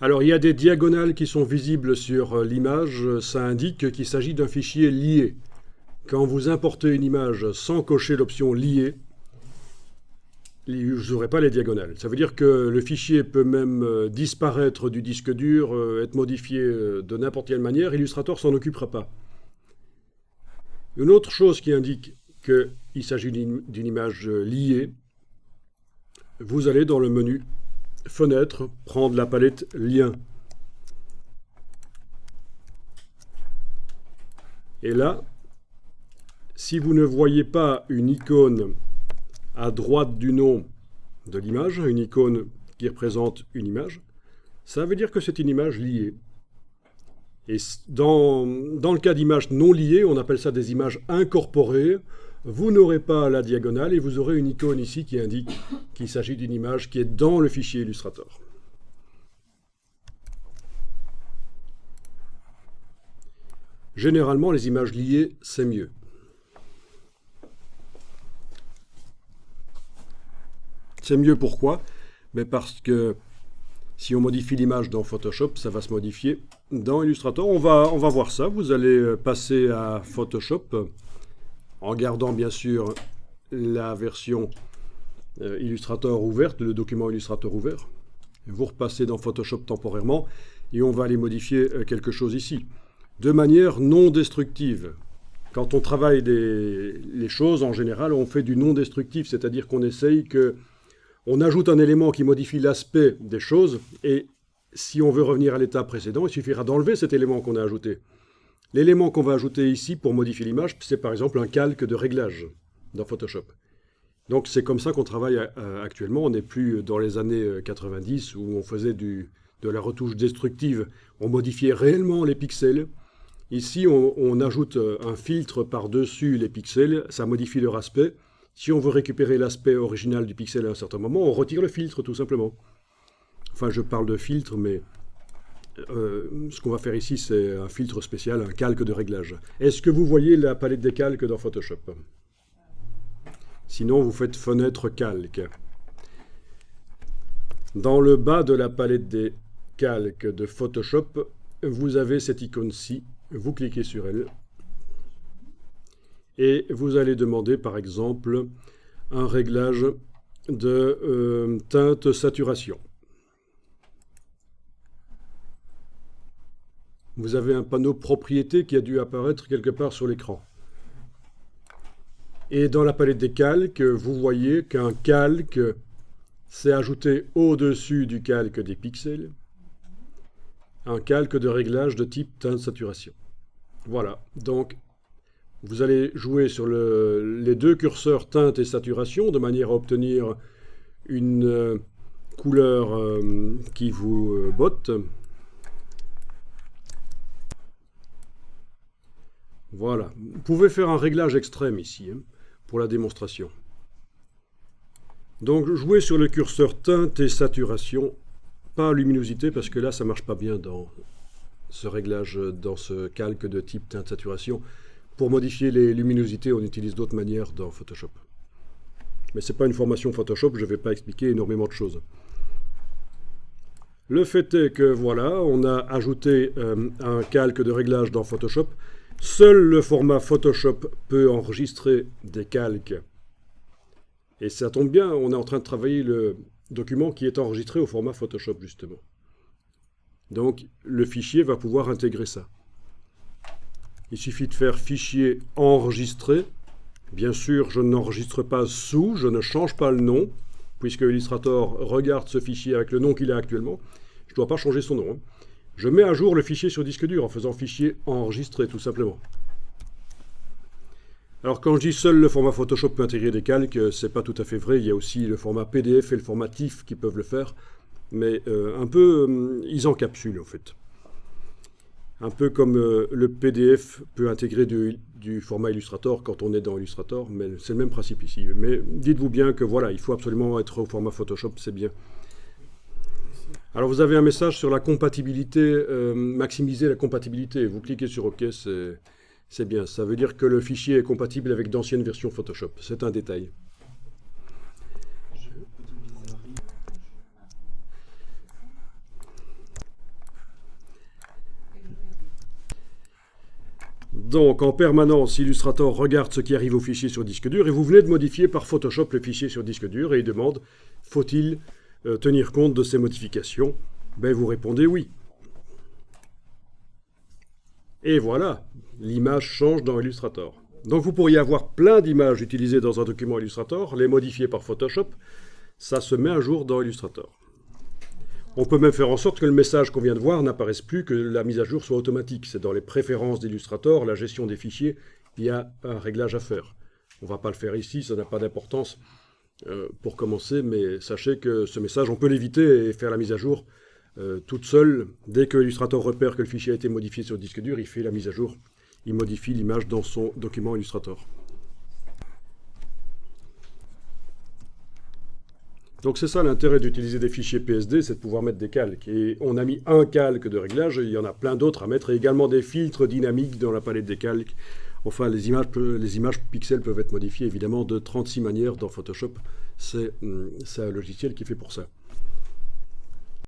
Alors, il y a des diagonales qui sont visibles sur l'image. Ça indique qu'il s'agit d'un fichier lié. Quand vous importez une image sans cocher l'option lié, vous n'aurez pas les diagonales. Ça veut dire que le fichier peut même disparaître du disque dur, être modifié de n'importe quelle manière. Illustrator s'en occupera pas. Une autre chose qui indique qu'il s'agit d'une image liée, vous allez dans le menu Fenêtre, prendre la palette Lien. Et là, si vous ne voyez pas une icône à droite du nom de l'image, une icône qui représente une image, ça veut dire que c'est une image liée. Et dans le cas d'images non liées, on appelle ça des images incorporées. Vous n'aurez pas la diagonale et vous aurez une icône ici qui indique qu'il s'agit d'une image qui est dans le fichier Illustrator. Généralement, les images liées, c'est mieux. C'est mieux pourquoi? Mais parce que si on modifie l'image dans Photoshop, ça va se modifier dans Illustrator. On va voir ça. Vous allez passer à Photoshop en gardant bien sûr la version Illustrator ouverte, le document Illustrator ouvert. Vous repassez dans Photoshop temporairement et on va aller modifier quelque chose ici. De manière non destructive. Quand on travaille les choses, en général, on fait du non destructif, c'est-à-dire qu'on essaye on ajoute un élément qui modifie l'aspect des choses, et si on veut revenir à l'état précédent, il suffira d'enlever cet élément qu'on a ajouté. L'élément qu'on va ajouter ici pour modifier l'image, c'est par exemple un calque de réglage dans Photoshop. Donc c'est comme ça qu'on travaille actuellement. On n'est plus dans les années 90 où on faisait de la retouche destructive. On modifiait réellement les pixels. Ici, on ajoute un filtre par-dessus les pixels. Ça modifie leur aspect. Si on veut récupérer l'aspect original du pixel à un certain moment, on retire le filtre tout simplement. Enfin, je parle de filtre, mais ce qu'on va faire ici, c'est un filtre spécial, un calque de réglage. Est-ce que vous voyez la palette des calques dans Photoshop? Sinon, vous faites Fenêtre calque. Dans le bas de la palette des calques de Photoshop, vous avez cette icône-ci. Vous cliquez sur elle. Et vous allez demander, par exemple, un réglage de teinte saturation. Vous avez un panneau propriétés qui a dû apparaître quelque part sur l'écran. Et dans la palette des calques, vous voyez qu'un calque s'est ajouté au-dessus du calque des pixels, un calque de réglage de type teinte saturation. Voilà, donc vous allez jouer sur les deux curseurs teinte et saturation de manière à obtenir une couleur qui vous botte. Voilà. Vous pouvez faire un réglage extrême ici pour la démonstration. Donc jouez sur le curseur teinte et saturation, pas luminosité parce que là ça ne marche pas bien dans ce réglage, dans ce calque de type teinte saturation. Pour modifier les luminosités, on utilise d'autres manières dans Photoshop. Mais ce n'est pas une formation Photoshop, je ne vais pas expliquer énormément de choses. Le fait est que voilà, on a ajouté un calque de réglage dans Photoshop. Seul le format Photoshop peut enregistrer des calques. Et ça tombe bien, on est en train de travailler le document qui est enregistré au format Photoshop, justement. Donc, le fichier va pouvoir intégrer ça. Il suffit de faire fichier enregistré. Bien sûr, je n'enregistre pas sous, je ne change pas le nom, puisque Illustrator regarde ce fichier avec le nom qu'il a actuellement. Je ne dois pas changer son nom. Je mets à jour le fichier sur disque dur en faisant fichier enregistré, tout simplement. Alors quand je dis seul le format Photoshop peut intégrer des calques, c'est pas tout à fait vrai. Il y a aussi le format PDF et le format TIFF qui peuvent le faire. Mais ils encapsulent en fait. Un peu comme le PDF peut intégrer du format Illustrator quand on est dans Illustrator, mais c'est le même principe ici. Mais dites-vous bien que voilà, il faut absolument être au format Photoshop, c'est bien. Alors vous avez un message sur la compatibilité, maximiser la compatibilité. Vous cliquez sur OK, c'est bien. Ça veut dire que le fichier est compatible avec d'anciennes versions Photoshop. C'est un détail. Donc, en permanence, Illustrator regarde ce qui arrive au fichier sur disque dur et vous venez de modifier par Photoshop le fichier sur disque dur et il demande « Faut-il tenir compte de ces modifications ?» Ben, vous répondez « Oui ». Et voilà, l'image change dans Illustrator. Donc, vous pourriez avoir plein d'images utilisées dans un document Illustrator, les modifier par Photoshop, ça se met à jour dans Illustrator. On peut même faire en sorte que le message qu'on vient de voir n'apparaisse plus, que la mise à jour soit automatique. C'est dans les préférences d'Illustrator, la gestion des fichiers, il y a un réglage à faire. On ne va pas le faire ici, ça n'a pas d'importance pour commencer, mais sachez que ce message, on peut l'éviter et faire la mise à jour toute seule. Dès que Illustrator repère que le fichier a été modifié sur le disque dur, il fait la mise à jour. Il modifie l'image dans son document Illustrator. Donc c'est ça l'intérêt d'utiliser des fichiers PSD, c'est de pouvoir mettre des calques. Et on a mis un calque de réglage, et il y en a plein d'autres à mettre, et également des filtres dynamiques dans la palette des calques. Enfin, les images pixels peuvent être modifiées évidemment de 36 manières dans Photoshop. C'est un logiciel qui est fait pour ça.